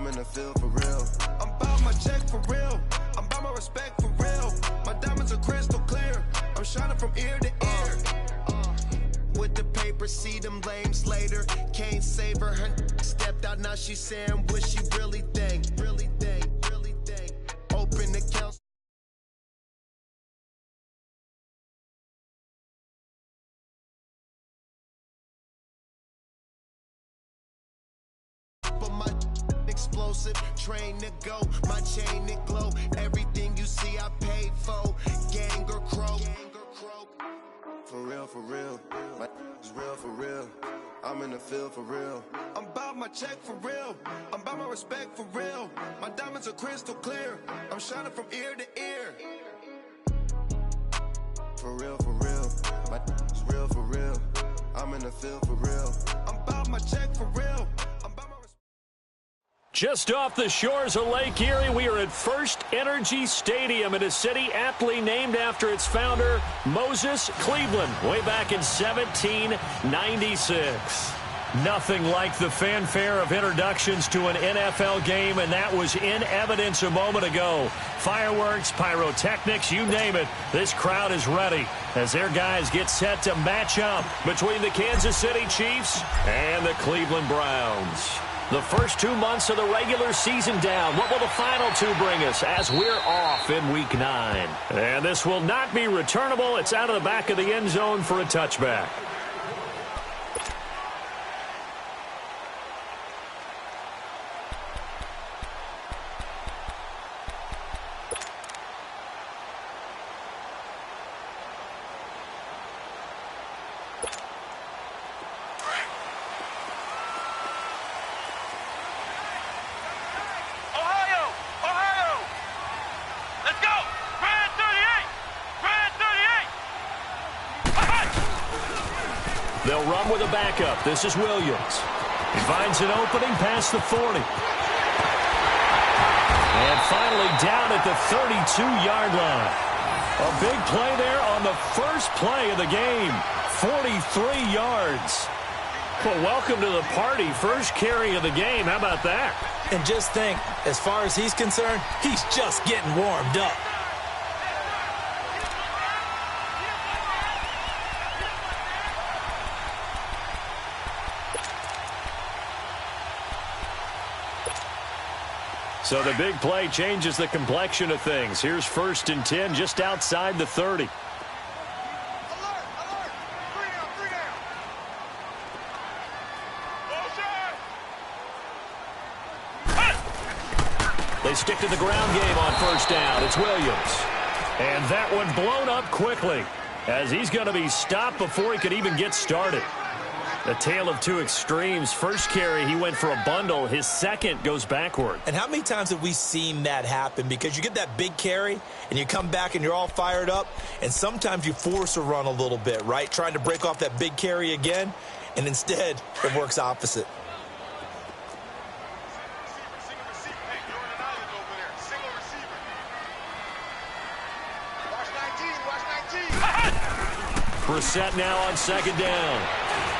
I'm in the field for real. I'm about my check for real. I'm about my respect for real. My diamonds are crystal clear. I'm shining from ear to ear. With the paper, see them lames later. Can't save her. Her stepped out, now she's saying what she really think. Really think, really think. Open accounts. But my explosive, train to go, my chain to glow. Everything you see I paid for, gang or crow. For real, my is real for real. I'm in the field for real. I'm about my check for real. I'm about my respect for real. My diamonds are crystal clear. I'm shining from ear to ear. For real, my is real for real. I'm in the field for real. I'm about my check for real. Just off the shores of Lake Erie, we are at First Energy Stadium in a city aptly named after its founder, Moses Cleveland, way back in 1796. Nothing like the fanfare of introductions to an NFL game, and that was in evidence a moment ago. Fireworks, pyrotechnics, you name it. This crowd is ready as their guys get set to match up between the Kansas City Chiefs and the Cleveland Browns. The first 2 months of the regular season down. What will the final two bring us as we're off in Week 9? And this will not be returnable. It's out of the back of the end zone for a touchback. They'll run with a backup. This is Williams. He finds an opening past the 40. And finally down at the 32-yard line. A big play there on the first play of the game. 43 yards. Well, welcome to the party. First carry of the game. How about that? And just think, as far as he's concerned, he's just getting warmed up. So the big play changes the complexion of things. Here's 1st and 10 just outside the 30. They stick to the ground game on 1st down. It's Williams. And that one blown up quickly as he's going to be stopped before he could even get started. A tale of two extremes. First carry, he went for a bundle. His second goes backward. And how many times have we seen that happen? Because you get that big carry, and you come back and you're all fired up, and sometimes you force a run a little bit, right? Trying to break off that big carry again, and instead it works opposite. Brissett now on 2nd down.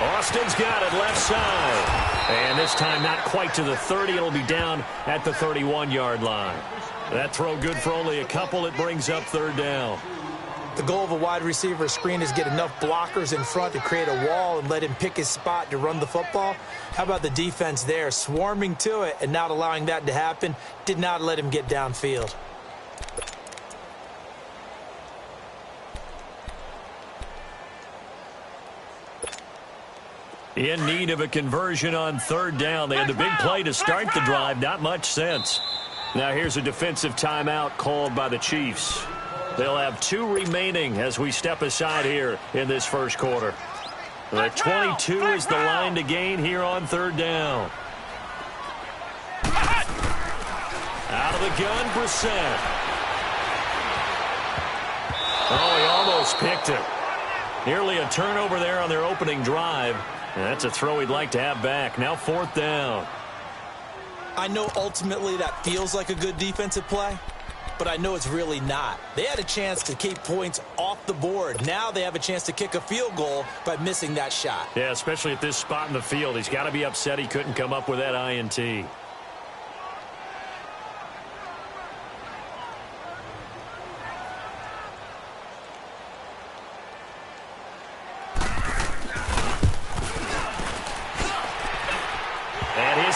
Austin's got it left side. And this time not quite to the 30. It'll be down at the 31-yard line. That throw good for only a couple. It brings up 3rd down. The goal of a wide receiver screen is get enough blockers in front to create a wall and let him pick his spot to run the football. How about the defense there, swarming to it and not allowing that to happen? Did not let him get downfield. In need of a conversion on 3rd down. They had the big play to start the drive. Not much sense. Now here's a defensive timeout called by the Chiefs. They'll have 2 remaining as we step aside here in this first quarter. The 22 is the line to gain here on 3rd down. Out of the gun, Brissett. Oh, he almost picked it. Nearly a turnover there on their opening drive. And that's a throw he'd like to have back. Now 4th down. I know ultimately that feels like a good defensive play, but I know it's really not. They had a chance to keep points off the board. Now they have a chance to kick a field goal by missing that shot. Yeah, especially at this spot in the field. He's got to be upset he couldn't come up with that INT.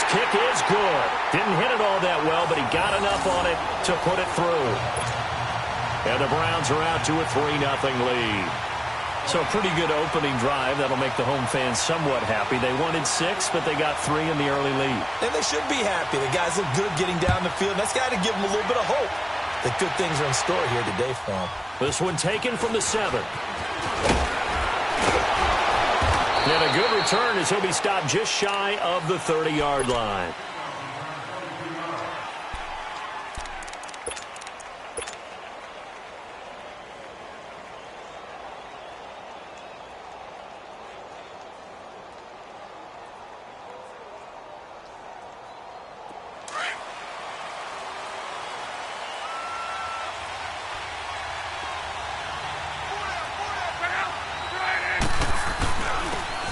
kick is good. Didn't hit it all that well, but he got enough on it to put it through. And the Browns are out to a 3-0 lead. So a pretty good opening drive. That'll make the home fans somewhat happy. They wanted 6, but they got 3 in the early lead. And they should be happy. The guys look good getting down the field. That's got to give them a little bit of hope that good things are in store here today for them. This one taken from the 7. And a good return as he'll be stopped just shy of the 30-yard line.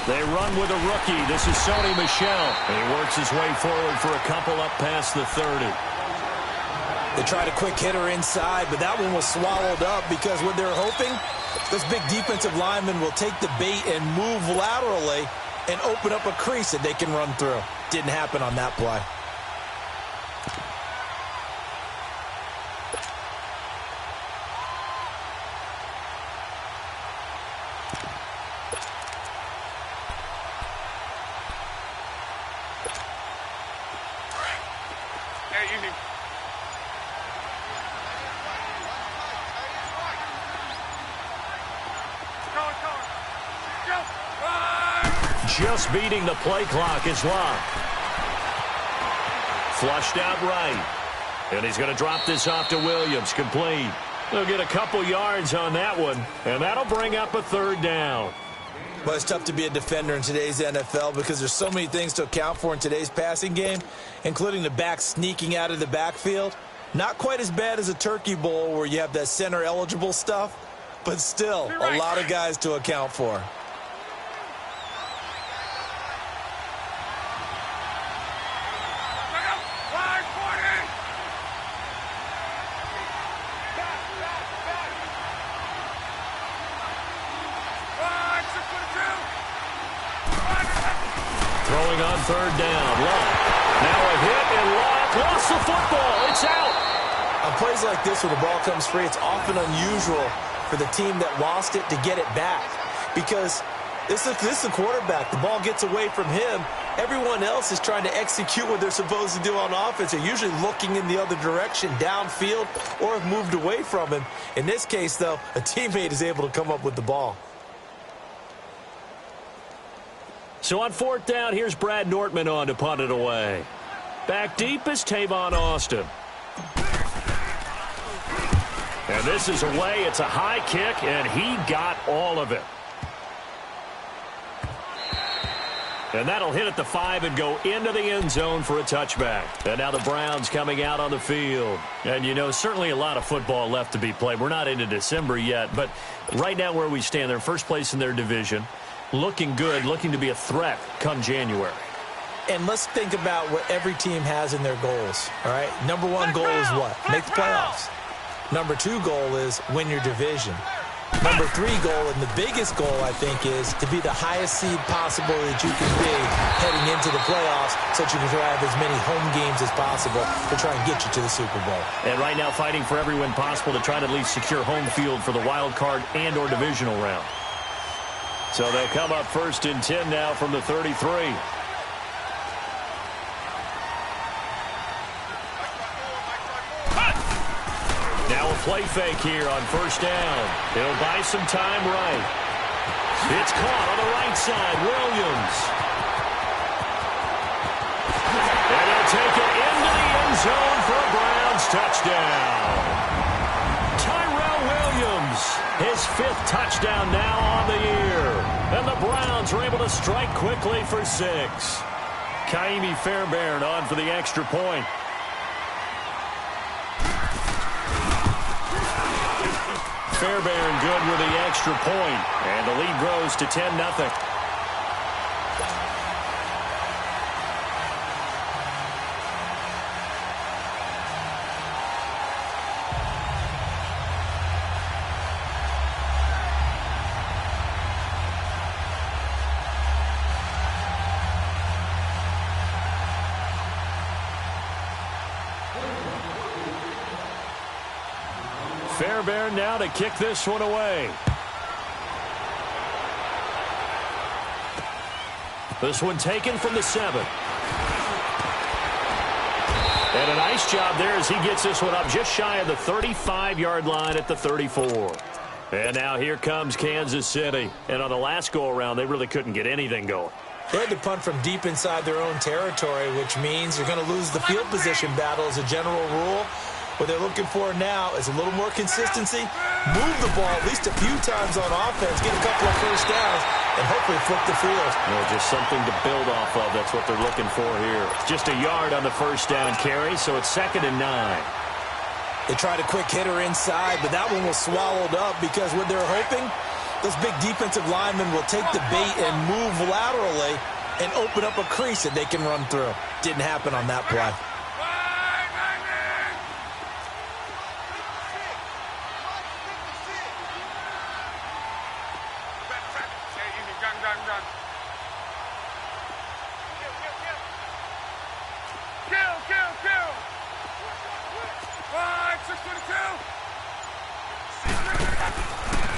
They run with a rookie. This is Sony Michel. And he works his way forward for a couple up past the 30. They tried a quick hitter inside, but that one was swallowed up because what they're hoping, this big defensive lineman will take the bait and move laterally and open up a crease that they can run through. Didn't happen on that play. Just beating the play clock is locked. Flushed out right. And he's going to drop this off to Williams. Complete. They'll get a couple yards on that one, and that'll bring up a 3rd down. Well, it's tough to be a defender in today's NFL because there's so many things to account for in today's passing game, including the back sneaking out of the backfield. Not quite as bad as a turkey bowl where you have that center-eligible stuff, but still a lot of guys to account for. Throwing on 3rd down. Love. Now a hit, and Love lost the football. It's out. On plays like this where the ball comes free, it's often unusual for the team that lost it to get it back. Because this is the quarterback. The ball gets away from him. Everyone else is trying to execute what they're supposed to do on offense. They're usually looking in the other direction, downfield, or have moved away from him. In this case, though, a teammate is able to come up with the ball. So on 4th down, here's Brad Nortman on to punt it away. Back deep is Tavon Austin. And this is away. It's a high kick, and he got all of it. And that'll hit at the 5 and go into the end zone for a touchback. And now the Browns coming out on the field. And, you know, certainly a lot of football left to be played. We're not into December yet, but right now where we stand, they're first place in their division. Looking good, looking to be a threat come January. And let's think about what every team has in their goals, all right? Number 1 goal is what? Make the playoffs. Number 2 goal is win your division. Number 3 goal, and the biggest goal, I think, is to be the highest seed possible that you can be heading into the playoffs so that you can have as many home games as possible to try and get you to the Super Bowl. And right now fighting for every win possible to try to at least secure home field for the wild card and or divisional round. So they'll come up 1st and 10 now from the 33. Now a play fake here on 1st down. He'll buy some time right. It's caught on the right side. Williams. And he'll take it into the end zone for a Browns touchdown. His 5th touchdown now on the year. And the Browns are able to strike quickly for 6. Kaimi Fairbairn on for the extra point. Fairbairn good with the extra point. And the lead grows to 10-0. Fairbairn now to kick this one away. This one taken from the 7. And a nice job there as he gets this one up just shy of the 35-yard line at the 34. And now here comes Kansas City. And on the last go-around, they really couldn't get anything going. They had to punt from deep inside their own territory, which means you're going to lose the field position battle as a general rule. What they're looking for now is a little more consistency, move the ball at least a few times on offense, get a couple of first downs, and hopefully flip the field. Just something to build off of. That's what they're looking for here. Just a yard on the first down carry, so it's 2nd and 9. They tried a quick hitter inside, but that one was swallowed up because what they're hoping, those big defensive linemen will take the bait and move laterally and open up a crease that they can run through. Didn't happen on that play.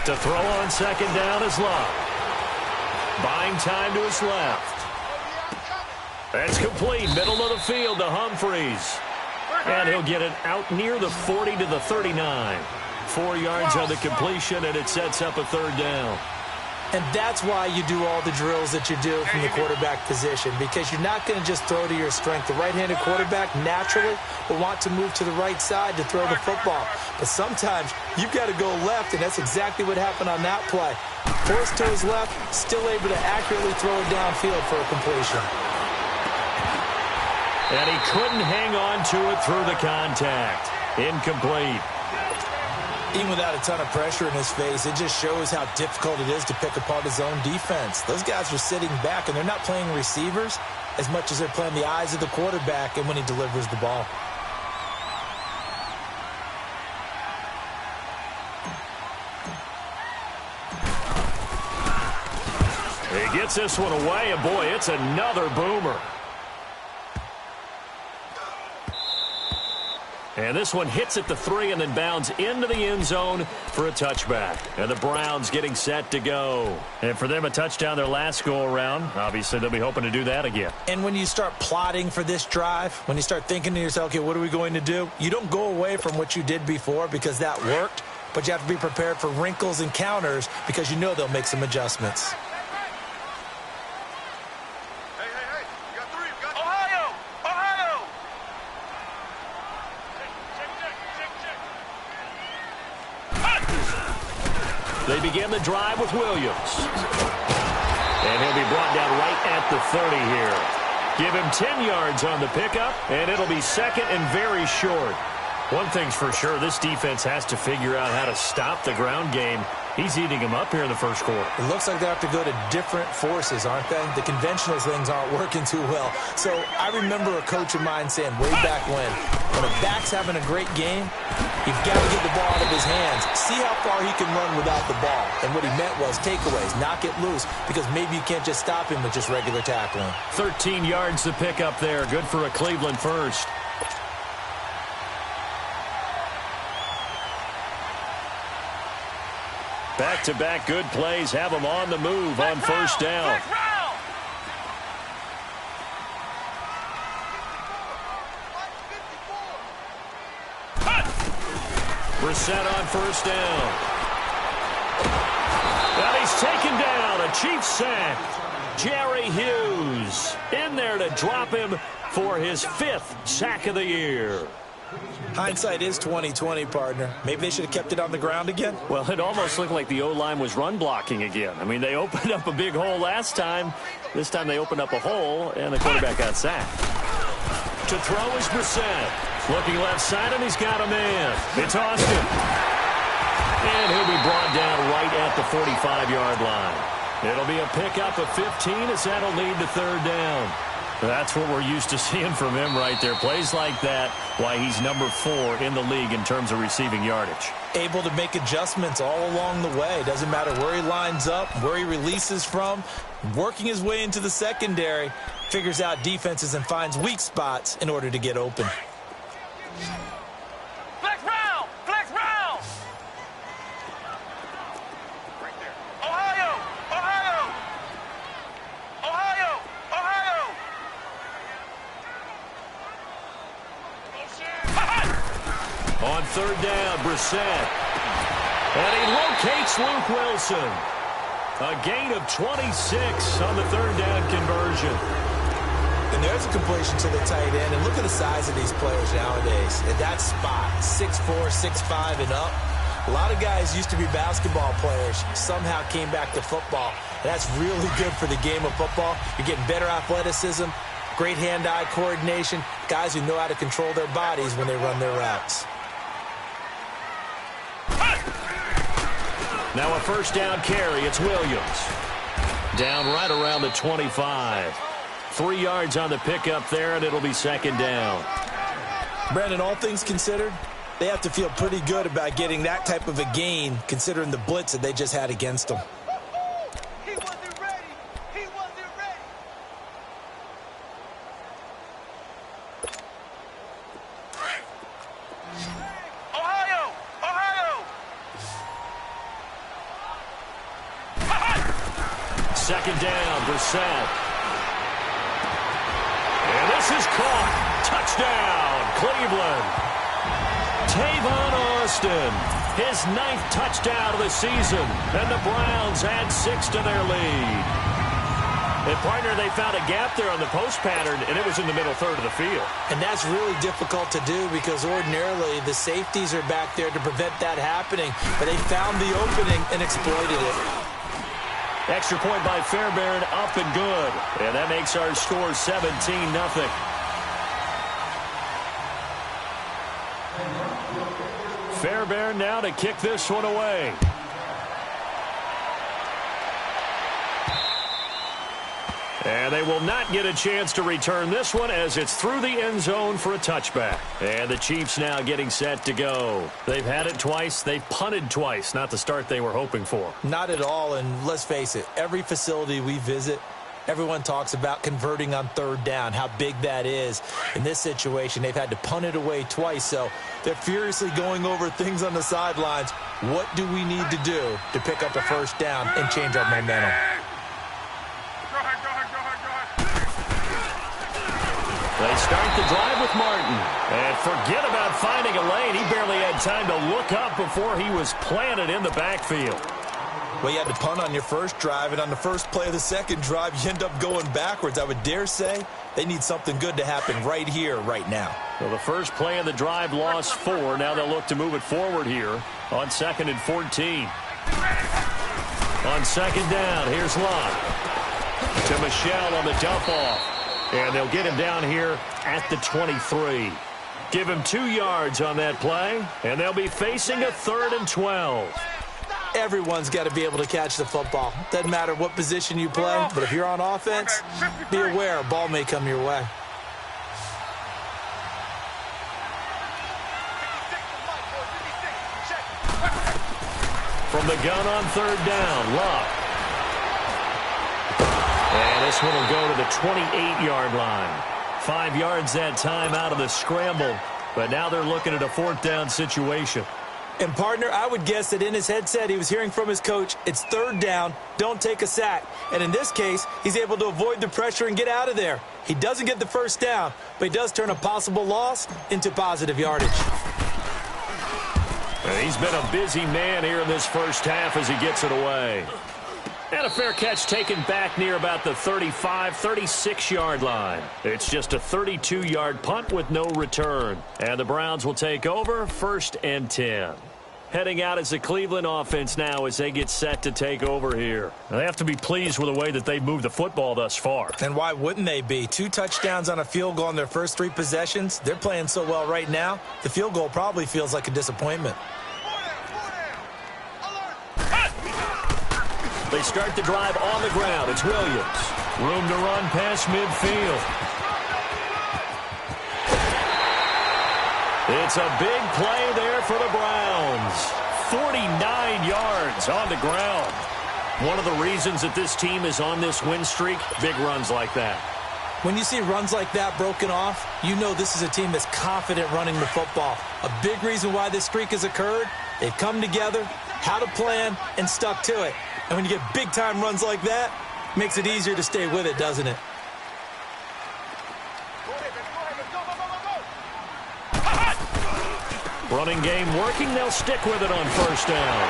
To throw on 2nd down is Love. Buying time to his left. That's complete. Middle of the field to Humphreys. And he'll get it out near the 40 to the 39. 4 yards on the completion, and it sets up a 3rd down. And that's why you do all the drills that you do from the quarterback position, because you're not going to just throw to your strength. The right-handed quarterback naturally will want to move to the right side to throw the football. But sometimes you've got to go left, and that's exactly what happened on that play. Forced to his left, still able to accurately throw it downfield for a completion. And he couldn't hang on to it through the contact. Incomplete. Even without a ton of pressure in his face, it just shows how difficult it is to pick apart his own defense. Those guys are sitting back, and they're not playing receivers as much as they're playing the eyes of the quarterback and when he delivers the ball. He gets this one away, and boy, it's another boomer. And this one hits at the 3 and then bounds into the end zone for a touchback. And the Browns getting set to go. And for them, a touchdown their last go-around. Obviously, they'll be hoping to do that again. And when you start plotting for this drive, when you start thinking to yourself, okay, what are we going to do? You don't go away from what you did before because that worked. But you have to be prepared for wrinkles and counters because you know they'll make some adjustments. They begin the drive with Williams. And he'll be brought down right at the 30 here. Give him 10 yards on the pickup, and it'll be 2nd and very short. One thing's for sure, this defense has to figure out how to stop the ground game. He's eating them up here in the first quarter. It looks like they have to go to different forces, aren't they? The conventional things aren't working too well. So I remember a coach of mine saying way back when a back's having a great game, you've got to get the ball out of his hands. See how far he can run without the ball. And what he meant was takeaways, knock it loose, because maybe you can't just stop him with just regular tackling. 13 yards to pick up there. Good for a Cleveland first. Back-to-back good plays have them on the move on first down. Brissett on first down. And he's taken down. A Chiefs sack. Jerry Hughes in there to drop him for his 5th sack of the year. Hindsight is 20/20, partner. Maybe they should have kept it on the ground again. Well, it almost looked like the O-line was run blocking again. I mean, they opened up a big hole last time. This time they opened up a hole, and the quarterback got sacked. To throw is Brissett. Looking left side, and he's got a man. It's Austin. And he'll be brought down right at the 45-yard line. It'll be a pickup of 15 as that'll lead to 3rd down. That's what we're used to seeing from him right there. Plays like that, why he's number 4 in the league in terms of receiving yardage. Able to make adjustments all along the way. Doesn't matter where he lines up, where he releases from. Working his way into the secondary, figures out defenses and finds weak spots in order to get open. Flex round! Flex round! On third down, Brissett. And he locates Luke Wilson. A gain of 26 on the third down conversion. And there's a completion to the tight end. And look at the size of these players nowadays. At that spot, 6'4", 6'5", and up. A lot of guys used to be basketball players, somehow came back to football. And that's really good for the game of football. You're getting better athleticism, great hand-eye coordination, guys who know how to control their bodies when they run their routes. Now a first down carry. It's Williams. Down right around the 25. 3 yards on the pickup there, and it'll be second down. Brandon, all things considered, they have to feel pretty good about getting that type of a gain, considering the blitz that they just had against them. He wasn't ready. He wasn't ready. Ohio! Ohio! Second down, Brissett. And this is caught. Touchdown, Cleveland. Tavon Austin, his 9th touchdown of the season, and the Browns add 6 to their lead. And, partner, they found a gap there on the post pattern, and it was in the middle third of the field. And that's really difficult to do because ordinarily the safeties are back there to prevent that happening, but they found the opening and exploited it. Extra point by Fairbairn, up and good. And that makes our score 17-0. Fairbairn now to kick this one away. And they will not get a chance to return this one as it's through the end zone for a touchback. And the Chiefs now getting set to go. They've had it twice. They've punted twice. Not the start they were hoping for. Not at all, and let's face it, every facility we visit, everyone talks about converting on third down, how big that is. In this situation, they've had to punt it away twice, so they're furiously going over things on the sidelines. What do we need to do to pick up a first down and change our momentum? They start the drive with Martin. And forget about finding a lane. He barely had time to look up before he was planted in the backfield. Well, you had to punt on your first drive, and on the first play of the second drive, you end up going backwards. I would dare say they need something good to happen right here, right now. Well, the first play of the drive lost 4. Now they'll look to move it forward here on 2nd and 14. On second down, here's Lott to Michelle on the dump-off. And they'll get him down here at the 23. Give him 2 yards on that play, and they'll be facing a 3rd and 12. Everyone's got to be able to catch the football. Doesn't matter what position you play, but if you're on offense, be aware a ball may come your way. From the gun on third down, Lott. And this one will go to the 28-yard line. 5 yards that time out of the scramble, but now they're looking at a 4th down situation. And, partner, I would guess that in his headset he was hearing from his coach, it's 3rd down, don't take a sack. And in this case, he's able to avoid the pressure and get out of there. He doesn't get the first down, but he does turn a possible loss into positive yardage. And he's been a busy man here in this first half as he gets it away. And a fair catch taken back near about the 35, 36-yard line. It's just a 32-yard punt with no return. And the Browns will take over 1st and 10. Heading out as the Cleveland offense now as they get set to take over here. They have to be pleased with the way that they've moved the football thus far. And why wouldn't they be? 2 touchdowns on a field goal in their first 3 possessions. They're playing so well right now, the field goal probably feels like a disappointment. They start the drive on the ground. It's Williams. Room to run past midfield. It's a big play there for the Browns. 49 yards on the ground. One of the reasons that this team is on this win streak, big runs like that. When you see runs like that broken off, you know this is a team that's confident running the football. A big reason why this streak has occurred, they've come together, had a plan, and stuck to it. And when you get big-time runs like that, it makes it easier to stay with it, doesn't it? Running game working. They'll stick with it on first down.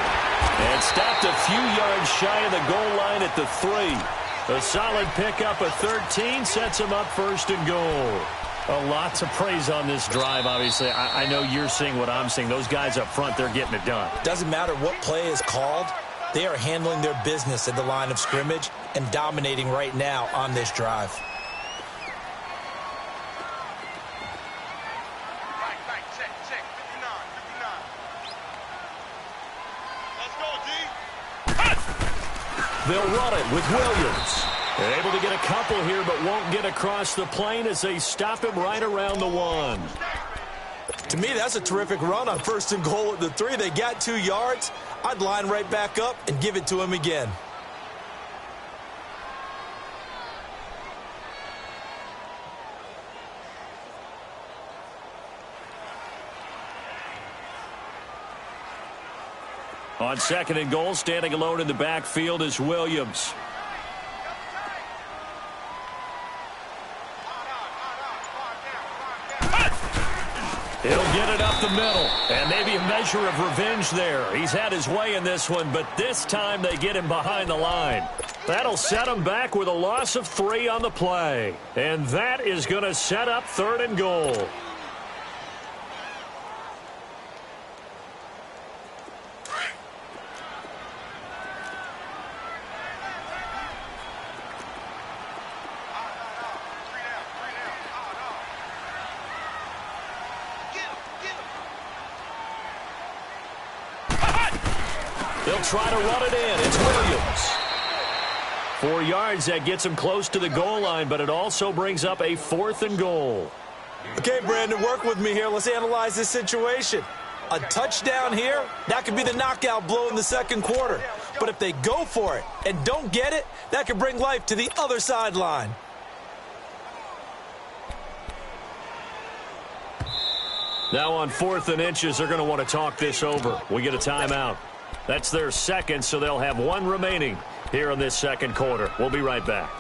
And stopped a few yards shy of the goal line at the 3. A solid pickup of 13 sets him up first and goal. A lot to praise on this drive, obviously. I know you're seeing what I'm seeing. Those guys up front, they're getting it done. Doesn't matter what play is called. They are handling their business at the line of scrimmage and dominating right now on this drive. Right, check, 59. Let's go, D. They'll run it with Williams. They're able to get a couple here, but won't get across the plane as they stop him right around the 1. To me, that's a terrific run on first and goal at the 3. They got 2 yards. I'd line right back up and give it to him again. On second and goal, standing alone in the backfield is Williams. He'll get it up the middle, and maybe a measure of revenge there. He's had his way in this one, but this time they get him behind the line. That'll set him back with a loss of 3 on the play, and that is going to set up third and goal. They'll try to run it in. It's Williams. 4 yards, that gets him close to the goal line, but it also brings up a 4th and goal. Okay, Brandon, work with me here. Let's analyze this situation. A touchdown here, that could be the knockout blow in the second quarter. But if they go for it and don't get it, that could bring life to the other sideline. Now on 4th and inches, they're going to want to talk this over. We get a timeout. That's their second, so they'll have 1 remaining here in this second quarter. We'll be right back.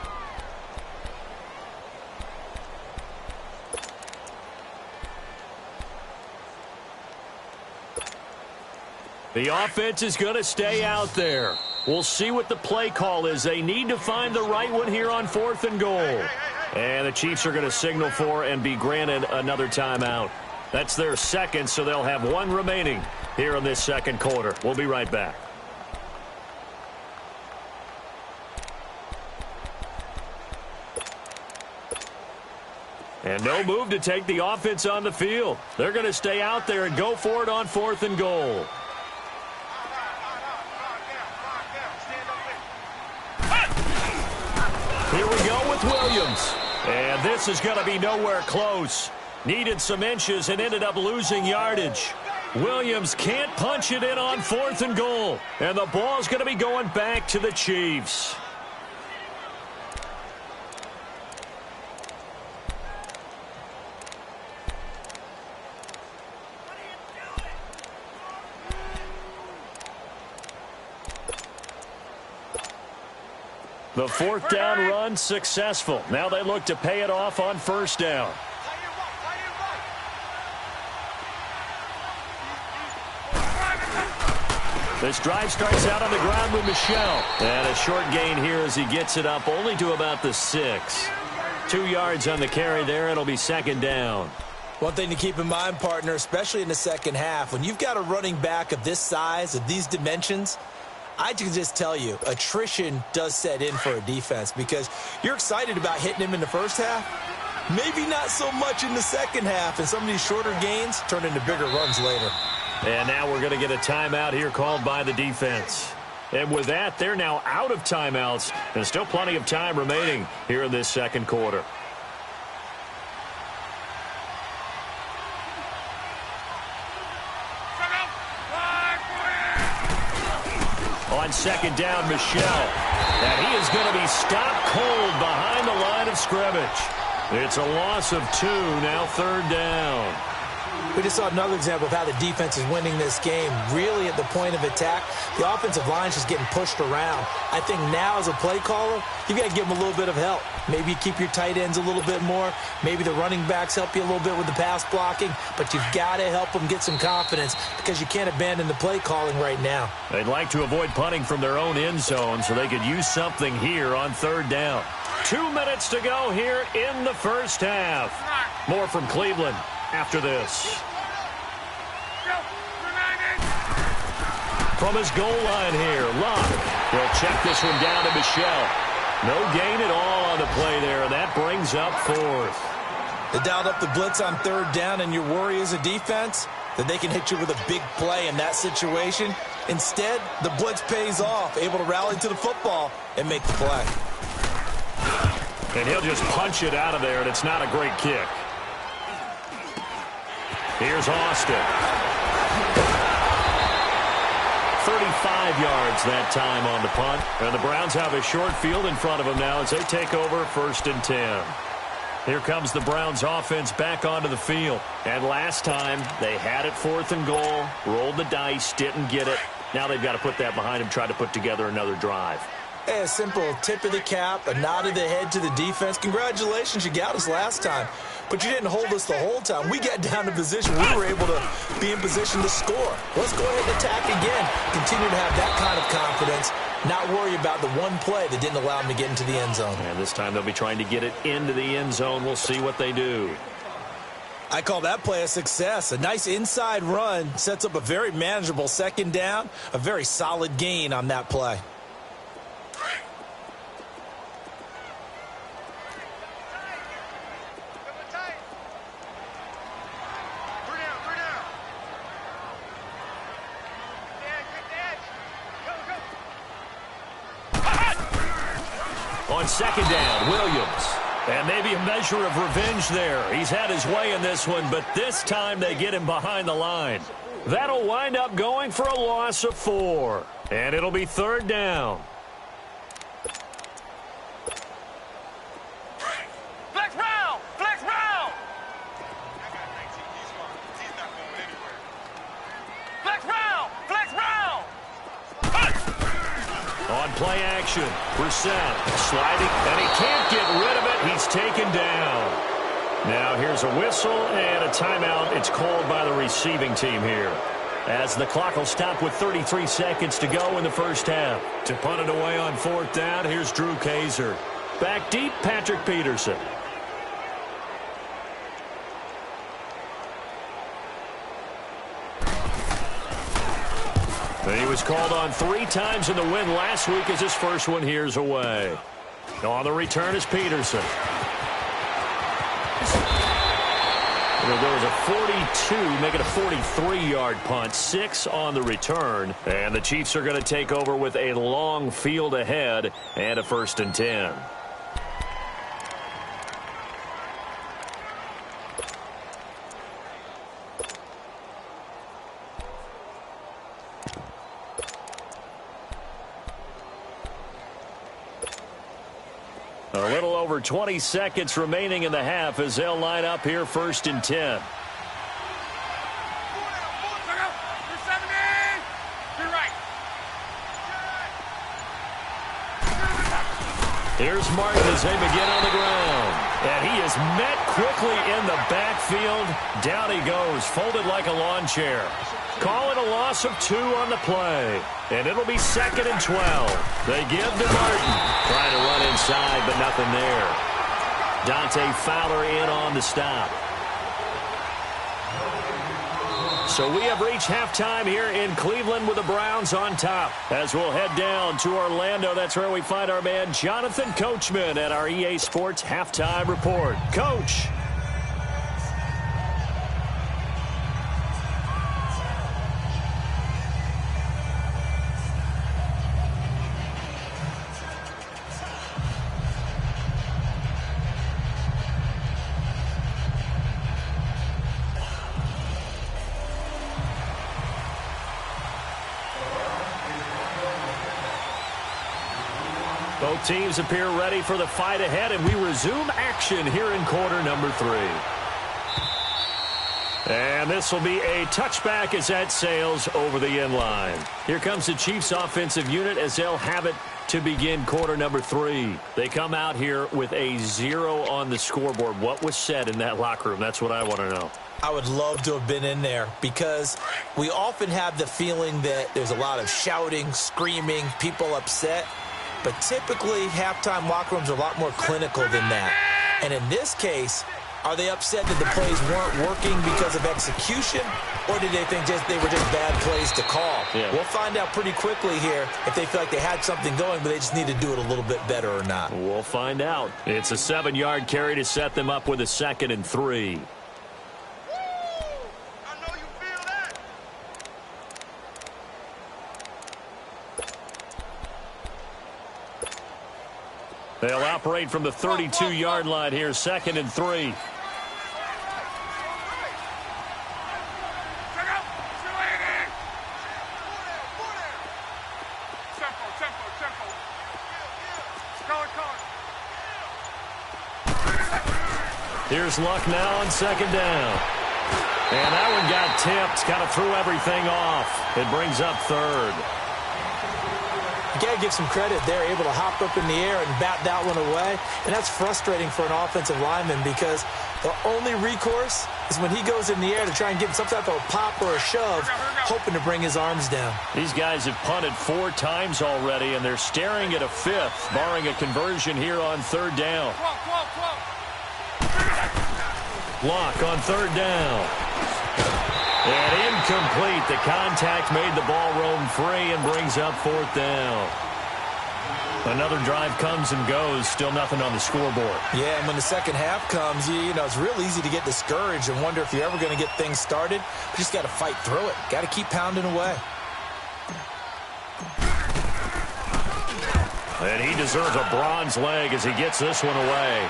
The offense is going to stay out there. We'll see what the play call is. They need to find the right one here on 4th and goal. And the Chiefs are going to signal for and be granted another timeout. That's their second, so they'll have 1 remaining here in this second quarter. We'll be right back. And no move to take the offense on the field. They're going to stay out there and go for it on 4th and goal. Here we go with Williams. And this is going to be nowhere close. Needed some inches and ended up losing yardage. Williams can't punch it in on 4th and goal. And the ball's going to be going back to the Chiefs. The 4th down run successful. Now they look to pay it off on first down. This drive starts out on the ground with Michel. And a short gain here as he gets it up only to about the 6. 2 yards on the carry there. It'll be second down. One thing to keep in mind, partner, especially in the second half, when you've got a running back of this size, of these dimensions, I can just tell you, attrition does set in for a defense because you're excited about hitting him in the first half. Maybe not so much in the second half, and some of these shorter gains turn into bigger runs later. And now we're going to get a timeout here called by the defense. And with that, they're now out of timeouts, and still plenty of time remaining here in this second quarter. On second down, Michel. And he is going to be stopped cold behind the line of scrimmage. It's a loss of 2, now third down. We just saw another example of how the defense is winning this game. Really at the point of attack, the offensive line is just getting pushed around. I think now as a play caller, you've got to give them a little bit of help. Maybe you keep your tight ends a little bit more. Maybe the running backs help you a little bit with the pass blocking. But you've got to help them get some confidence because you can't abandon the play calling right now. They'd like to avoid punting from their own end zone so they could use something here on third down. 2 minutes to go here in the first half. More from Cleveland after this. From his goal line here, Locke. He'll check this one down to Michel. No gain at all on the play there, and that brings up fourth. They dialed up the blitz on third down, and your worry as a defense that they can hit you with a big play in that situation. Instead, the blitz pays off, able to rally to the football and make the play. And he'll just punch it out of there, and it's not a great kick. Here's Austin. 35 yards that time on the punt. And the Browns have a short field in front of them now as they take over 1st and 10. Here comes the Browns offense back onto the field. And last time they had it 4th and goal, rolled the dice, didn't get it. Now they've got to put that behind them, try to put together another drive. Hey, a simple tip of the cap, a nod of the head to the defense. Congratulations, you got us last time. But you didn't hold us the whole time. We got down to position. We were able to be in position to score. Let's go ahead and attack again. Continue to have that kind of confidence. Not worry about the one play that didn't allow them to get into the end zone. And this time they'll be trying to get it into the end zone. We'll see what they do. I call that play a success. A nice inside run sets up a very manageable 2nd down. A very solid gain on that play. On 2nd down, Williams. And maybe a measure of revenge there. He's had his way in this one, but this time they get him behind the line. That'll wind up going for a loss of 4. And it'll be 3rd down. Flex round! Flex round! Flex round! Flex round! On play action, Brissett sliding, and he can't get rid of it. He's taken down. Now here's a whistle and a timeout. It's called by the receiving team here, as the clock will stop with 33 seconds to go in the first half. To punt it away on 4th down, here's Drew Kaiser. Back deep, Patrick Peterson. He was called on 3 times in the win last week as his first one here's away. On the return is Peterson. There was a 42, make it a 43-yard punt, 6 on the return. And the Chiefs are going to take over with a long field ahead and a 1st and 10. A little over 20 seconds remaining in the half as they'll line up here 1st and 10. Here's Martin as they begin on the ground. And he is met quickly in the backfield. Down he goes, folded like a lawn chair. Call it a loss of 2 on the play. And it'll be 2nd and 12. They give to Martin. Trying to run inside, but nothing there. Dante Fowler in on the stop. So we have reached halftime here in Cleveland with the Browns on top. As we'll head down to Orlando, that's where we find our man Jonathan Coachman at our EA Sports Halftime Report. Coach. Both teams appear ready for the fight ahead, and we resume action here in quarter number 3. And this will be a touchback as that sails over the end line. Here comes the Chiefs offensive unit as they'll have it to begin quarter number 3. They come out here with a 0 on the scoreboard. What was said in that locker room? That's what I want to know. I would love to have been in there because we often have the feeling that there's a lot of shouting, screaming, people upset. But typically, halftime locker rooms are a lot more clinical than that. And in this case, are they upset that the plays weren't working because of execution, or did they think they were just bad plays to call? Yeah. We'll find out pretty quickly here if they feel like they had something going, but they just need to do it a little bit better or not. We'll find out. It's a 7-yard carry to set them up with a 2nd and 3. They'll operate from the 32-yard line here, 2nd and 3. Here's Luck now on 2nd down. And that one got tipped, kind of threw everything off. It brings up 3rd. You got to give some credit. They're able to hop up in the air and bat that one away. And that's frustrating for an offensive lineman because the only recourse is when he goes in the air to try and get some type of a pop or a shove, hoping to bring his arms down. These guys have punted 4 times already, and they're staring at a 5th, barring a conversion here on 3rd down. Block on 3rd down. And incomplete. The contact made the ball roam free and brings up 4th down. Another drive comes and goes. Still nothing on the scoreboard. Yeah, and when the second half comes, you know, it's real easy to get discouraged and wonder if you're ever going to get things started. You just got to fight through it. Got to keep pounding away. And he deserves a bronze leg as he gets this one away.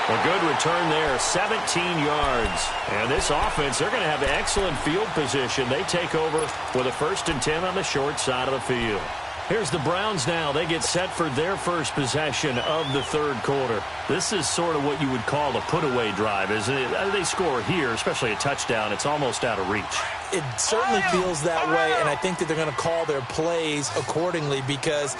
A good return there, 17 yards. And this offense, they're going to have excellent field position. They take over with a 1st and 10 on the short side of the field. Here's the Browns now. They get set for their first possession of the 3rd quarter. This is sort of what you would call a put-away drive, isn't it? They score here, especially a touchdown. It's almost out of reach. It certainly feels that way, and I think that they're going to call their plays accordingly because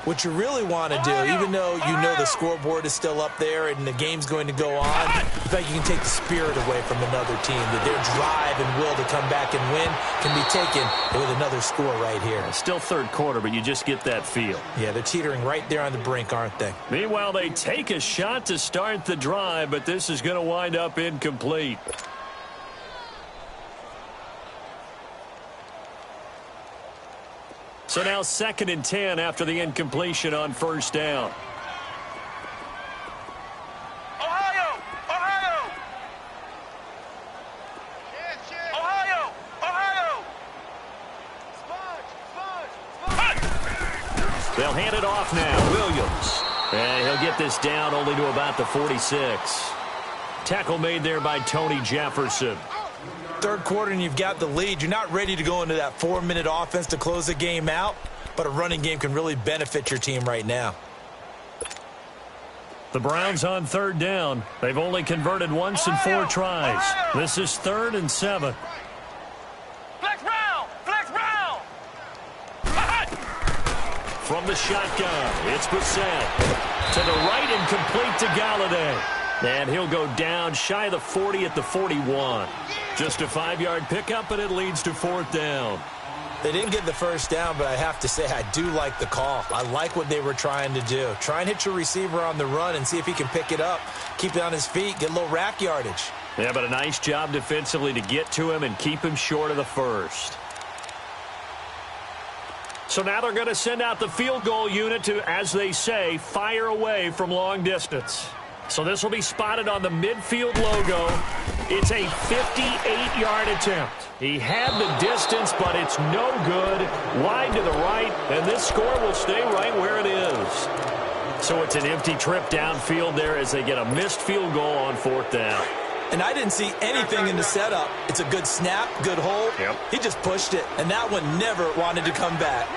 what you really want to do, even though you know the scoreboard is still up there and the game's going to go on, in fact, you can take the spirit away from another team, that their drive and will to come back and win can be taken with another score right here. Still 3rd quarter, but you just get that feel. Yeah, they're teetering right there on the brink, aren't they? Meanwhile, they take a shot to start the drive, but this is going to wind up incomplete. So now 2nd and 10 after the incompletion on 1st down. Ohio! They'll hand it off now. Williams. And he'll get this down only to about the 46. Tackle made there by Tony Jefferson. 3rd quarter and you've got the lead. You're not ready to go into that 4-minute offense to close the game out, but a running game can really benefit your team right now. The Browns on 3rd down. They've only converted once in 4 tries. This is 3rd and 7. Flex round! From the shotgun, it's Brissett. To the right and complete to Galladay. And he'll go down shy of the 40 at the 41. Just a 5-yard pickup, and it leads to 4th down. They didn't get the 1st down, but I have to say I do like the call. I like what they were trying to do. Try and hit your receiver on the run and see if he can pick it up, keep it on his feet, get a little rack yardage. Yeah, but a nice job defensively to get to him and keep him short of the 1st. So now they're going to send out the field goal unit to, as they say, fire away from long distance. So this will be spotted on the midfield logo. It's a 58-yard attempt. He had the distance, but it's no good. Wide to the right, and this score will stay right where it is. So it's an empty trip downfield there as they get a missed field goal on 4th down. And I didn't see anything in the setup. It's a good snap, good hold. Yep. He just pushed it, and that one never wanted to come back.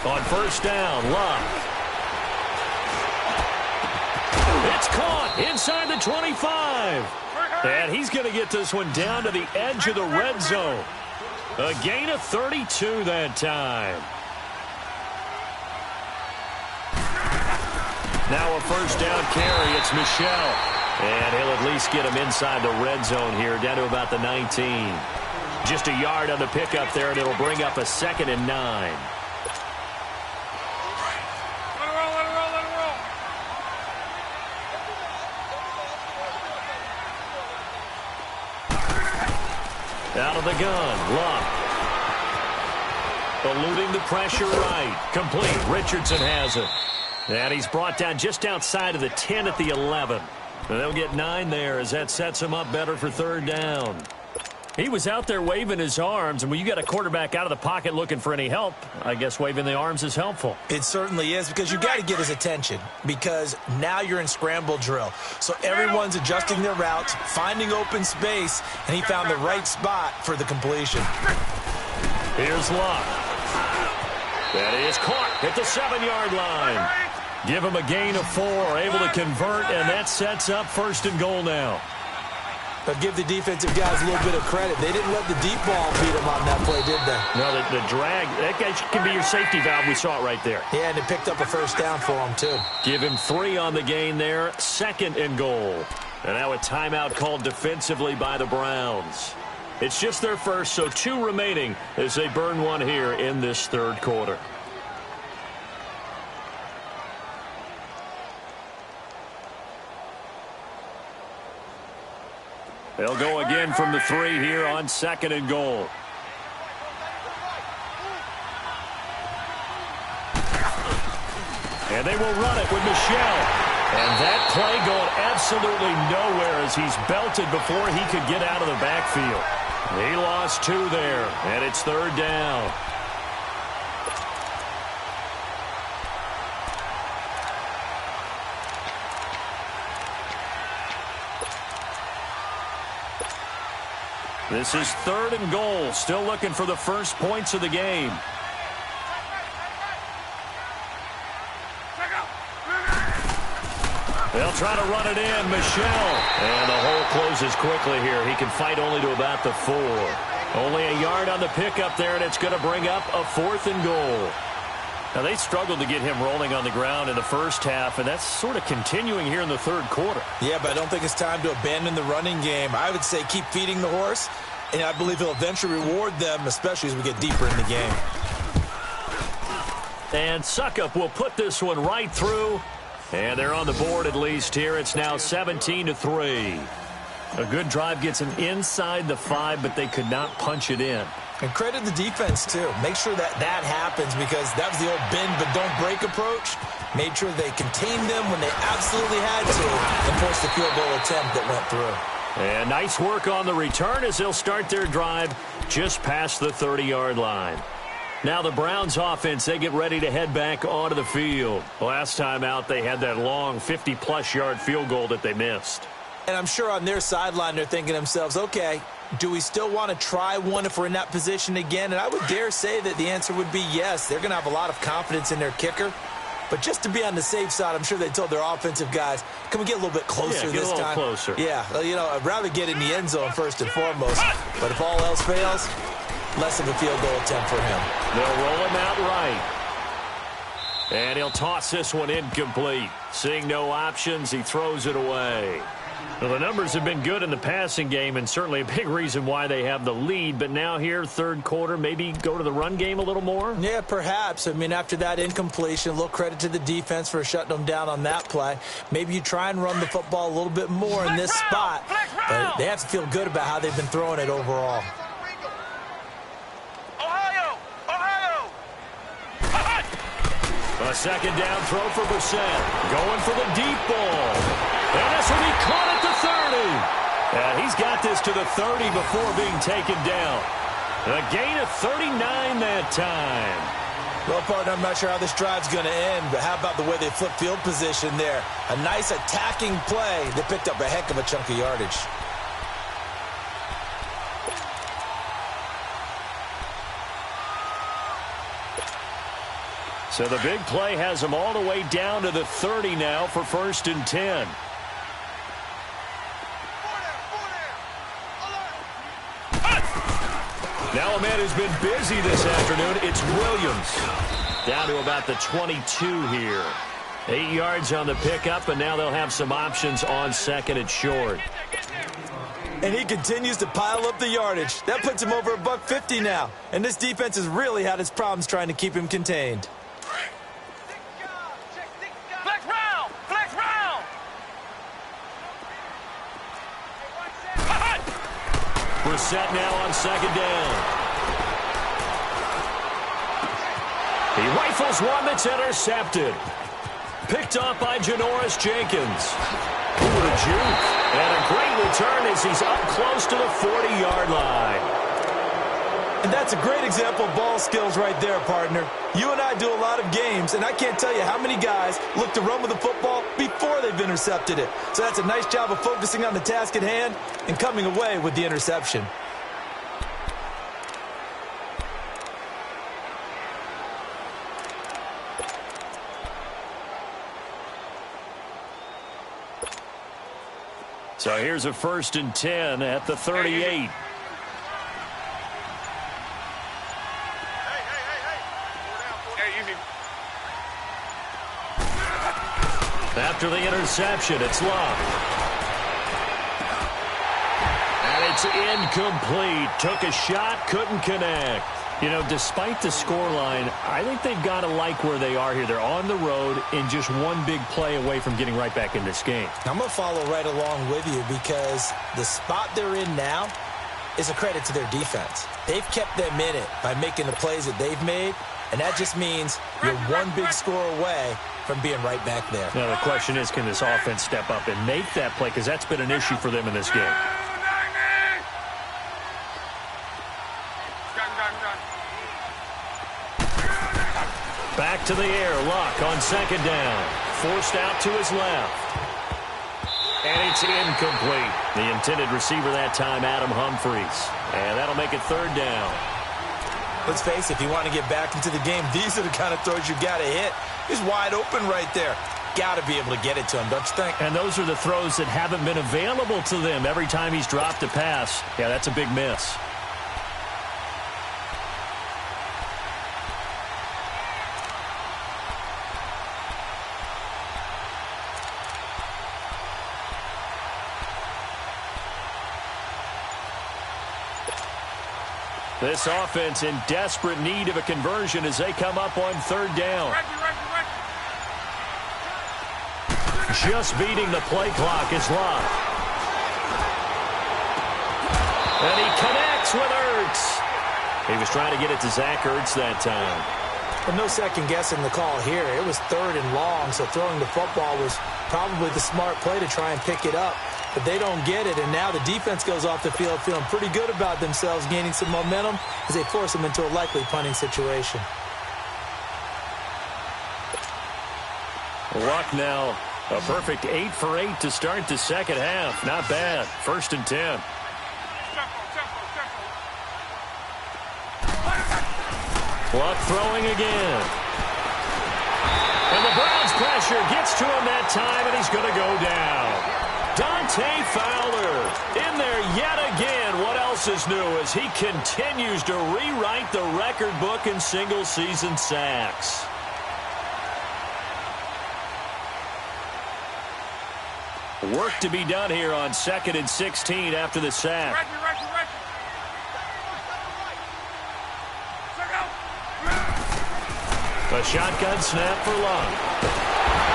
On first down, Love. It's caught inside the 25. And he's going to get this one down to the edge of the red zone. A gain of 32 that time. Now a first down carry. It's Michel. And he'll at least get him inside the red zone here, down to about the 19. Just a yard on the pickup there, and it'll bring up a 2nd and 9. Out of the gun, Luck. Eluding the pressure right. Complete. Richardson has it. And he's brought down just outside of the 10 at the 11. And they'll get 9 there as that sets him up better for third down. He was out there waving his arms, and when you got a quarterback out of the pocket looking for any help, I guess waving the arms is helpful. It certainly is, because you got to get his attention, because now you're in scramble drill. So everyone's adjusting their routes, finding open space, and he found the right spot for the completion. Here's Luck. That is caught at the 7-yard line. Give him a gain of 4, able to convert, and that sets up 1st and goal now. But give the defensive guys a little bit of credit. They didn't let the deep ball beat them on that play, did they? No, the drag, that guy can be your safety valve. We saw it right there. Yeah, and it picked up a first down for him, too. Give him 3 on the gain there, 2nd and goal. And now a timeout called defensively by the Browns. It's just their first, so 2 remaining as they burn one here in this third quarter. They'll go again from the 3 here on 2nd and goal. And they will run it with Michel. And that play going absolutely nowhere as he's belted before he could get out of the backfield. He lost 2 there, and it's third down. This is 3rd and goal. Still looking for the first points of the game. They'll try to run it in. Michel. And the hole closes quickly here. He can fight only to about the 4. Only a yard on the pickup there, and it's going to bring up a 4th and goal. Now, they struggled to get him rolling on the ground in the first half, and that's sort of continuing here in the third quarter. Yeah, but I don't think it's time to abandon the running game. I would say keep feeding the horse, and I believe he'll eventually reward them, especially as we get deeper in the game. And Suckup will put this one right through, and they're on the board at least here. It's now 17-3. A good drive gets them inside the 5, but they could not punch it in. And credit the defense, too. Make sure that that happens, because that was the old bend but don't break approach. Made sure they contained them when they absolutely had to and forced the field goal attempt that went through. And nice work on the return as they'll start their drive just past the 30-yard line. Now the Browns offense, they get ready to head back onto the field. Last time out, they had that long 50-plus yard field goal that they missed. And I'm sure on their sideline they're thinking to themselves, okay, do we still want to try one if we're in that position again? And I would dare say that the answer would be yes. They're going to have a lot of confidence in their kicker. But just to be on the safe side, I'm sure they told their offensive guys, can we get a little bit closer this time? Yeah, get a little closer. Yeah, you know, I'd rather get in the end zone first and foremost. But if all else fails, less of a field goal attempt for him. They'll roll him out right. And he'll toss this one incomplete. Seeing no options, he throws it away. Well, the numbers have been good in the passing game, and certainly a big reason why they have the lead. But now here, third quarter, maybe go to the run game a little more? Yeah, perhaps. I mean, after that incompletion, a little credit to the defense for shutting them down on that play. Maybe you try and run the football a little bit more in this spot. But they have to feel good about how they've been throwing it overall. A second down throw for Brissett. Going for the deep ball. And this will be caught at the 30. And he's got this to the 30 before being taken down. A gain of 39 that time. Well, partner, I'm not sure how this drive's going to end, but how about the way they flip field position there? A nice attacking play. They picked up a heck of a chunk of yardage. So the big play has them all the way down to the 30 now for 1st and 10. Now a man who's been busy this afternoon, it's Williams. Down to about the 22 here. 8 yards on the pickup, and now they'll have some options on 2nd and short. And he continues to pile up the yardage. That puts him over $150 now. And this defense has really had its problems trying to keep him contained. Flex round! Flex round! We're set now on 2nd down. He rifles one that's intercepted. Picked off by Janoris Jenkins. What a juke. And a great return as he's up close to the 40-yard line. And that's a great example of ball skills right there, partner. You and I do a lot of games, and I can't tell you how many guys look to run with the football before they've intercepted it. So that's a nice job of focusing on the task at hand and coming away with the interception. So here's a 1st and 10 at the 38. After the interception, it's Love. And it's incomplete. Took a shot, couldn't connect. You know, despite the scoreline, I think they've got to like where they are here. They're on the road and just one big play away from getting right back in this game. I'm going to follow right along with you because the spot they're in now is a credit to their defense. They've kept them in it by making the plays that they've made, and that just means you're one big score away from being right back there. Now, the question is, can this offense step up and make that play? Because that's been an issue for them in this game. Back to the air. Luck on 2nd down. Forced out to his left. And it's incomplete. The intended receiver that time, Adam Humphries. And that'll make it 3rd down. Let's face it, if you want to get back into the game, these are the kind of throws you got to hit. He's wide open right there. Got to be able to get it to him, don't you think? And those are the throws that haven't been available to them every time he's dropped a pass. Yeah, that's a big miss. This offense in desperate need of a conversion as they come up on 3rd down. Just beating the play clock is Love. And he connects with Ertz. He was trying to get it to Zach Ertz that time. Well, no second guessing the call here. It was 3rd and long, so throwing the football was probably the smart play to try and pick it up. But they don't get it, and now the defense goes off the field feeling pretty good about themselves, gaining some momentum as they force them into a likely punting situation. Luck now, a perfect 8 for 8 to start the 2nd half. Not bad. 1st and 10. Luck throwing again. And the Browns pressure gets to him that time, and he's going to go down. Dante Fowler in there yet again. What else is new as he continues to rewrite the record book in single-season sacks. Work to be done here on 2nd and 16 after the sack. A shotgun snap for Luck.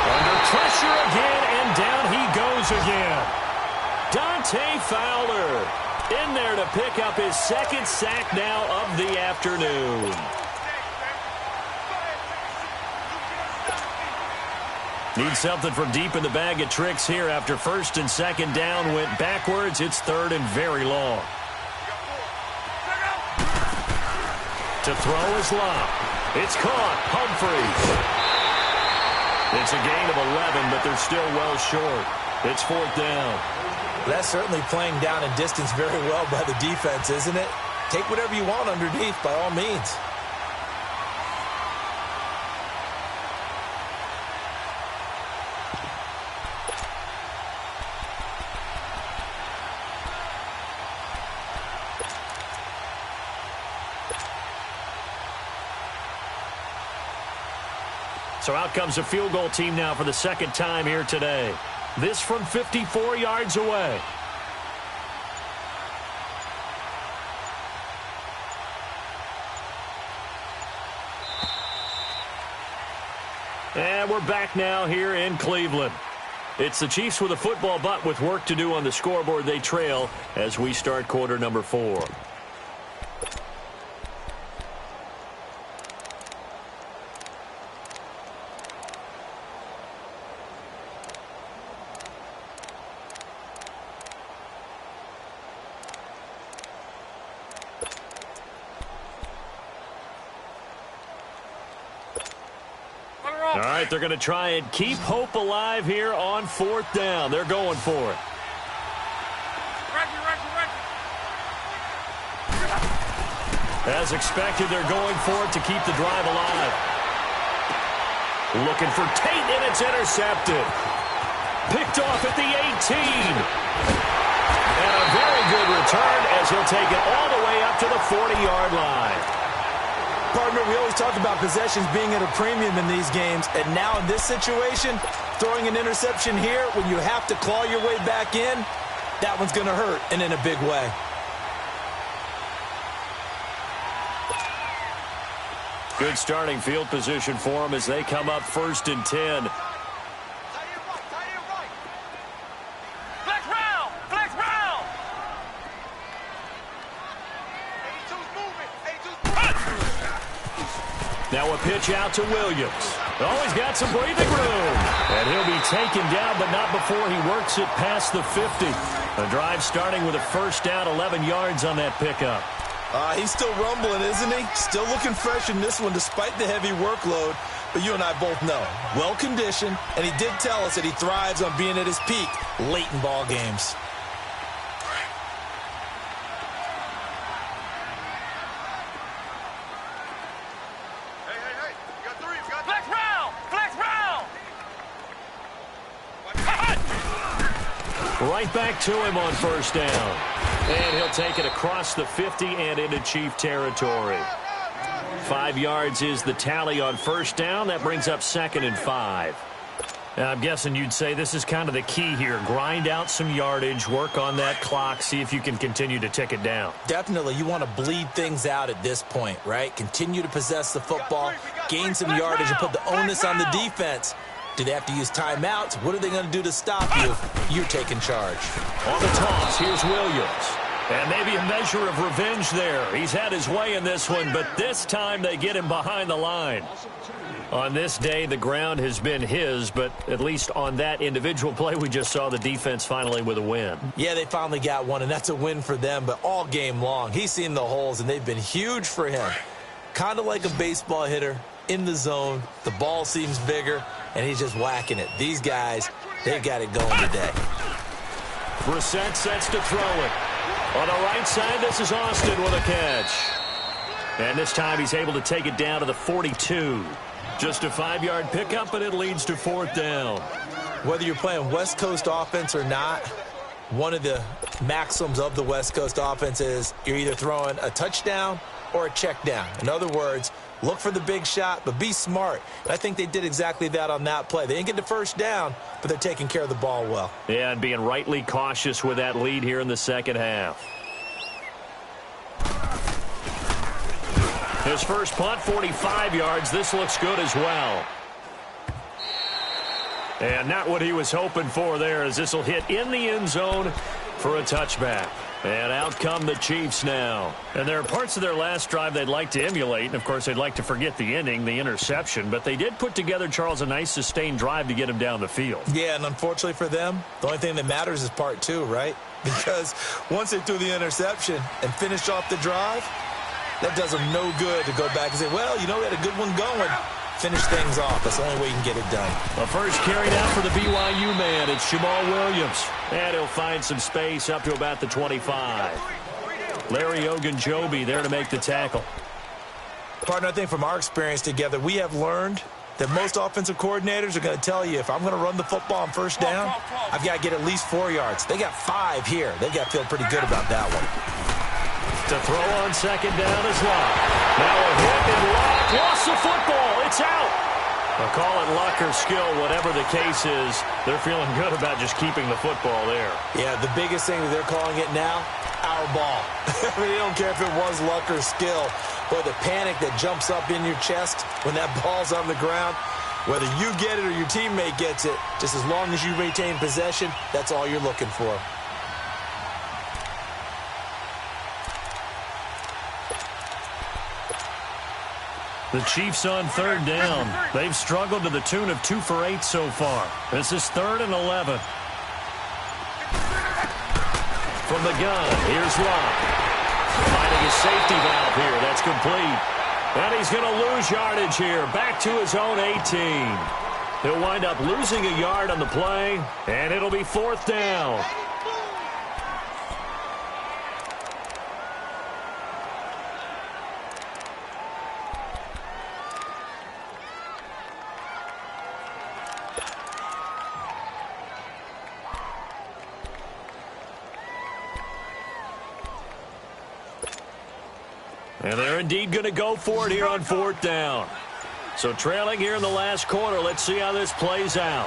Under pressure again, and down he goes again. Dante Fowler in there to pick up his 2nd sack now of the afternoon. Need something from deep in the bag of tricks here after 1st and 2nd down went backwards. It's 3rd and very long. To throw is Luck. It's caught. Humphries. It's a gain of 11, but they're still well short. It's 4th down. That's certainly playing down in distance very well by the defense, isn't it? Take whatever you want underneath, by all means. So out comes a field goal team now for the second time here today. This from 54 yards away. And we're back now here in Cleveland. It's the Chiefs with a football, but with work to do on the scoreboard. They trail as we start quarter number 4. All right, they're going to try and keep hope alive here on 4th down. They're going for it. As expected, they're going for it to keep the drive alive. Looking for Tate, and it's intercepted. Picked off at the 18. And a very good return as he'll take it all the way up to the 40-yard line. Partner, we always talk about possessions being at a premium in these games, and now in this situation, throwing an interception here when you have to claw your way back in, that one's going to hurt, and in a big way. Good starting field position for them as they come up 1st and 10. Now a pitch out to Williams. Oh, he's got some breathing room. And he'll be taken down, but not before he works it past the 50. A drive starting with a 1st down, 11 yards on that pickup. He's still rumbling, isn't he? Still looking fresh in this one despite the heavy workload. But you and I both know, well-conditioned, and he did tell us that he thrives on being at his peak late in ball games. Right back to him on 1st down. And he'll take it across the 50 and into Chief territory. 5 yards is the tally on 1st down. That brings up 2nd and 5. Now, I'm guessing you'd say this is kind of the key here. Grind out some yardage, work on that clock, see if you can continue to tick it down. Definitely. You want to bleed things out at this point, right? Continue to possess the football, gain some yardage, and put the onus on the defense. Do they have to use timeouts? What are they going to do to stop you? You're taking charge. On the toss, here's Williams. And maybe a measure of revenge there. He's had his way in this one, but this time they get him behind the line. On this day, the ground has been his, but at least on that individual play, we just saw the defense finally with a win. Yeah, they finally got one, and that's a win for them, but all game long, he's seen the holes, and they've been huge for him. Kind of like a baseball hitter in the zone. The ball seems bigger, and he's just whacking it. These guys, they've got it going today. Brissett sets to throw it. On the right side, this is Austin with a catch. And this time he's able to take it down to the 42. Just a 5-yard pickup, and it leads to 4th down. Whether you're playing West Coast offense or not, one of the maxims of the West Coast offense is you're either throwing a touchdown or a check down. In other words, look for the big shot, but be smart. And I think they did exactly that on that play. They didn't get the 1st down, but they're taking care of the ball well. Yeah, and being rightly cautious with that lead here in the second half. His first punt, 45 yards. This looks good as well. And not what he was hoping for there, as this will hit in the end zone for a touchback. And out come the Chiefs now. And there are parts of their last drive they'd like to emulate. And, of course, they'd like to forget the ending, the interception. But they did put together, Charles, a nice sustained drive to get him down the field. Yeah, and unfortunately for them, the only thing that matters is part 2, right? Because once they threw the interception and finished off the drive, that does them no good to go back and say, well, you know, we had a good one going. Finish things off. That's the only way you can get it done. A first carry down for the BYU man. It's Jamal Williams. And he'll find some space up to about the 25. Larry Ogunjobi there to make the tackle. Partner, I think from our experience together, we have learned that most offensive coordinators are going to tell you, if I'm going to run the football on 1st down, I've got to get at least 4 yards. They got 5 here. They've got to feel pretty good about that one. To throw on 2nd down is Locke. Now a hit and Locke lost the football. It's out. Well, call it luck or skill, whatever the case is, they're feeling good about just keeping the football there. Yeah, the biggest thing that they're calling it now, our ball. I mean, they don't care if it was luck or skill, but the panic that jumps up in your chest when that ball's on the ground, whether you get it or your teammate gets it, just as long as you retain possession, that's all you're looking for. The Chiefs on third down. They've struggled to the tune of 2 for 8 so far. This is 3rd and 11. From the gun, here's Love. Finding his safety valve here. That's complete. And he's going to lose yardage here. Back to his own 18. He'll wind up losing a yard on the play, and it'll be 4th down. And they're indeed going to go for it here on 4th down. So trailing here in the last quarter. Let's see how this plays out.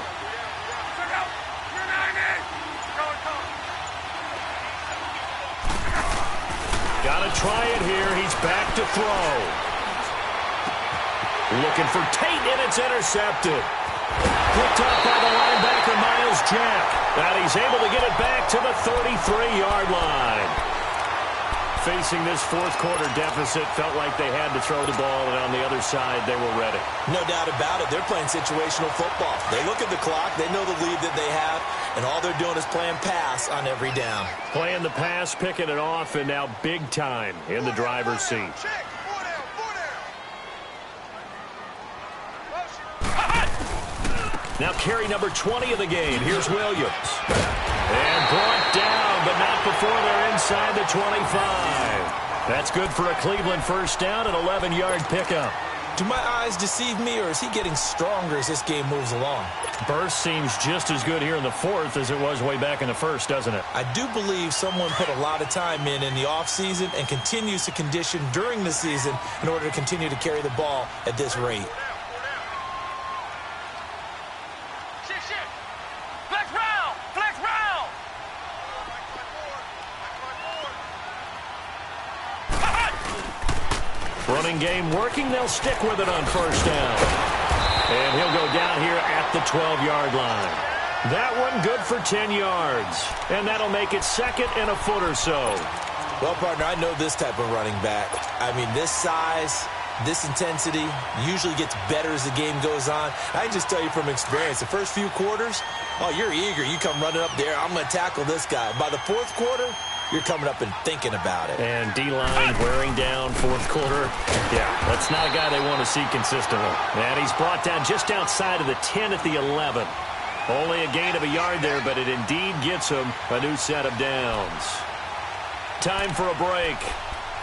Got to try it here. He's back to throw. Looking for Tate, and it's intercepted. Picked up by the linebacker, Miles Jack. And he's able to get it back to the 33-yard line. Facing this 4th quarter deficit, felt like they had to throw the ball, and on the other side, they were ready. No doubt about it. They're playing situational football. They look at the clock. They know the lead that they have, and all they're doing is playing pass on every down. Playing the pass, picking it off, and now big time in the driver's seat. Now carry number 20 of the game. Here's Williams. And brought down, but not before they're inside the 25. That's good for a Cleveland first down, an 11-yard pickup. Do my eyes deceive me, or is he getting stronger as this game moves along? Burst seems just as good here in the 4th as it was way back in the 1st, doesn't it? I do believe someone put a lot of time in the offseason and continues to condition during the season in order to continue to carry the ball at this rate. Running game working. They'll stick with it on first down. And he'll go down here at the 12-yard line. That one good for 10 yards. And that'll make it 2nd and a foot or so. Well, partner, I know this type of running back. I mean, this size, this intensity usually gets better as the game goes on. I can just tell you from experience, the first few quarters, oh, you're eager. You come running up there, I'm going to tackle this guy. By the 4th quarter, you're coming up and thinking about it. And D-line wearing down 4th quarter. Yeah, that's not a guy they want to see consistently. And he's brought down just outside of the 10 at the 11. Only a gain of a yard there, but it indeed gets him a new set of downs. Time for a break.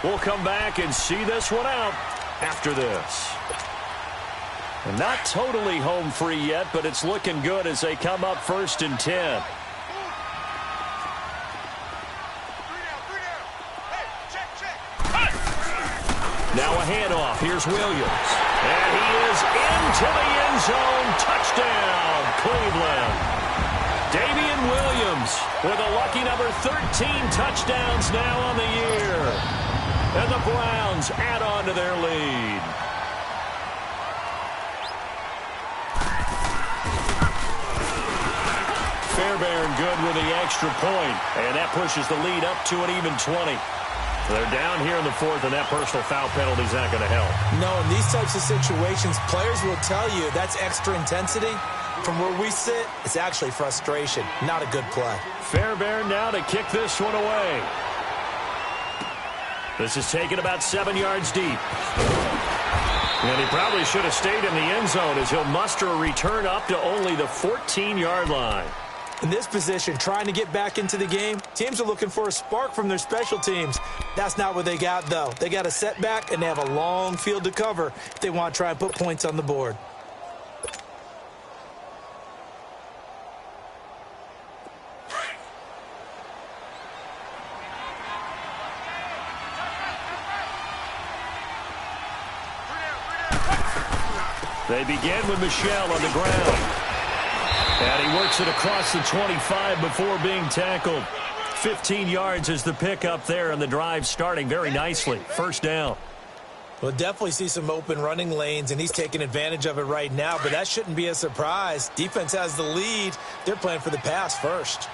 We'll come back and see this one out after this. And not totally home free yet, but it's looking good as they come up 1st and 10. Now a handoff. Here's Williams. And he is into the end zone. Touchdown, Cleveland. Damian Williams with a lucky number 13 touchdowns now on the year. And the Browns add on to their lead. Fairbairn good with the extra point. And that pushes the lead up to an even 20. They're down here in the 4th, and that personal foul penalty is not going to help. No, in these types of situations, players will tell you that's extra intensity. From where we sit, it's actually frustration, not a good play. Fairbairn now to kick this one away. This is taken about 7 yards deep. And he probably should have stayed in the end zone as he'll muster a return up to only the 14-yard line. In this position, trying to get back into the game, teams are looking for a spark from their special teams. That's not what they got, though. They got a setback, and they have a long field to cover if they want to try and put points on the board. They begin with Michel on the ground. And he works it across the 25 before being tackled. 15 yards is the pickup there, and the drive starting very nicely. First down. We'll definitely see some open running lanes, and he's taking advantage of it right now, but that shouldn't be a surprise. Defense has the lead. They're playing for the pass first.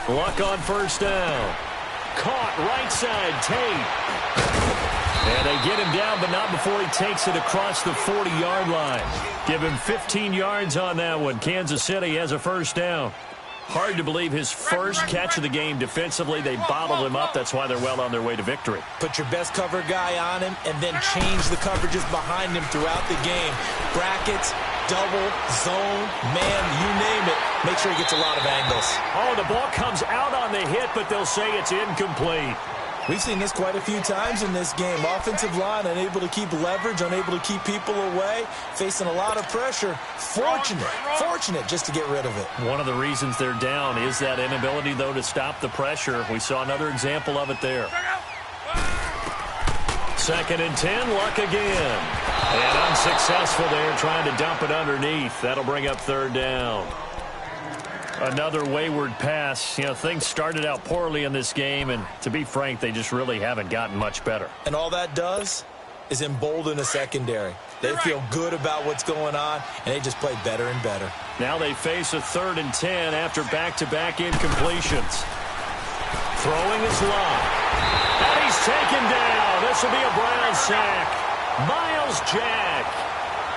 Luck on first down. Caught right side, Tate. And they get him down, but not before he takes it across the 40-yard line. Give him 15 yards on that one. Kansas City has a first down. Hard to believe his first catch of the game defensively. They bottled him up. That's why they're well on their way to victory. Put your best cover guy on him and then change the coverages behind him throughout the game. Brackets, double, zone, man, you name it. Make sure he gets a lot of angles. Oh, the ball comes out on the hit, but they'll say it's incomplete. We've seen this quite a few times in this game. Offensive line unable to keep leverage, unable to keep people away, facing a lot of pressure. Fortunate just to get rid of it. One of the reasons they're down is that inability, though, to stop the pressure. We saw another example of it there. 2nd and 10, Luck again. And unsuccessful there, trying to dump it underneath. That'll bring up 3rd down. Another wayward pass. You know, things started out poorly in this game, and to be frank, they just really haven't gotten much better. And all that does is embolden a secondary. They feel good about what's going on, and they just play better and better. Now they face a 3rd and 10 after back-to-back incompletions. Throwing is Luck. And he's taken down. This will be a Brown sack. Miles Jack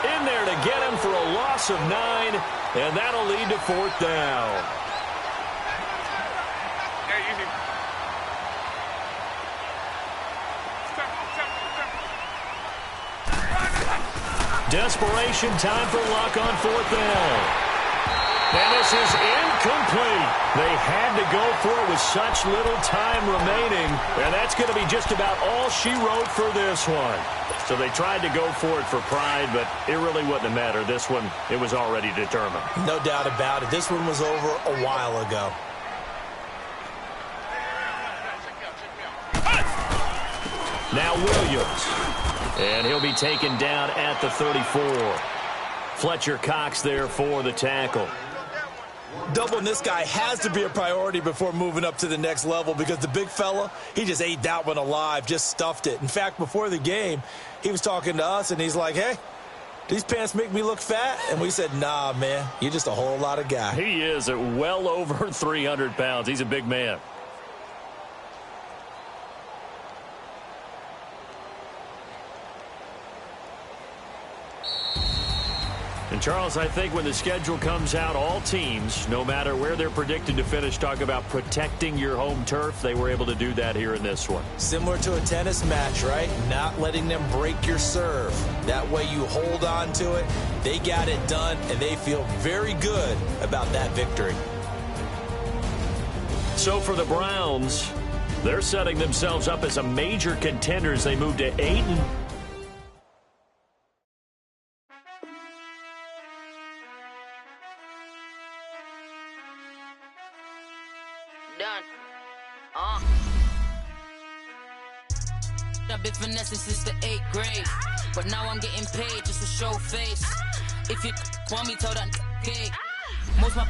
in there to get him for a loss of 9, and that'll lead to 4th down. Desperation time for Luck on 4th down. And this is incomplete. They had to go for it with such little time remaining, and that's going to be just about all she wrote for this one. So they tried to go for it for pride, but it really wouldn't have mattered. This one, it was already determined. No doubt about it. This one was over a while ago. Now Williams. And he'll be taken down at the 34. Fletcher Cox there for the tackle. Doubling this guy has to be a priority before moving up to the next level, because the big fella, he just ate that one alive, just stuffed it. In fact, before the game, he was talking to us, and he's like, hey, these pants make me look fat? And we said, nah, man, you're just a whole lot of guy. He is at well over 300 pounds. He's a big man. And, Charles, I think when the schedule comes out, all teams, no matter where they're predicted to finish, talk about protecting your home turf. They were able to do that here in this one. Similar to a tennis match, right? Not letting them break your serve. That way you hold on to it. They got it done, and they feel very good about that victory. So for the Browns, they're setting themselves up as a major contender as they move to 8 and done. I've been finessing since the 8th grade, but now I'm getting paid just to show face. If you want me, tell that cake. Most my,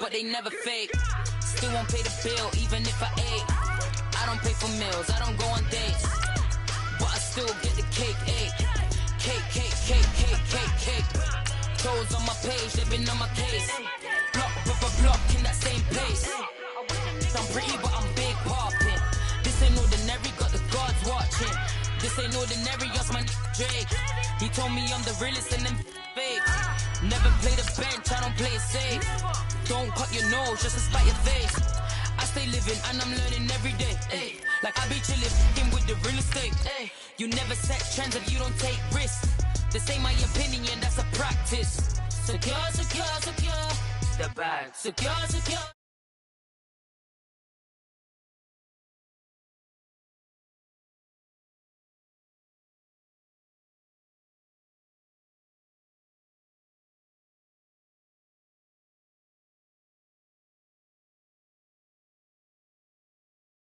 but they never fake. Still won't pay the bill, even if I ate. I don't pay for meals, I don't go on dates, but I still get the cake. Cake. Toes on my page, they've been on my case. Block in that same pace. I'm pretty, but I'm big poppin'. This ain't ordinary, got the guards watching. This ain't ordinary, that's my Drake. He told me I'm the realest and them fake. Never play the bench, I don't play it safe. Don't cut your nose just to spite your face. I stay living and I'm learning every day. Ay. Like I be chillin' with the real estate. Ay. You never set trends if you don't take risks. This ain't my opinion, that's a practice. Secure. The bag. Secure.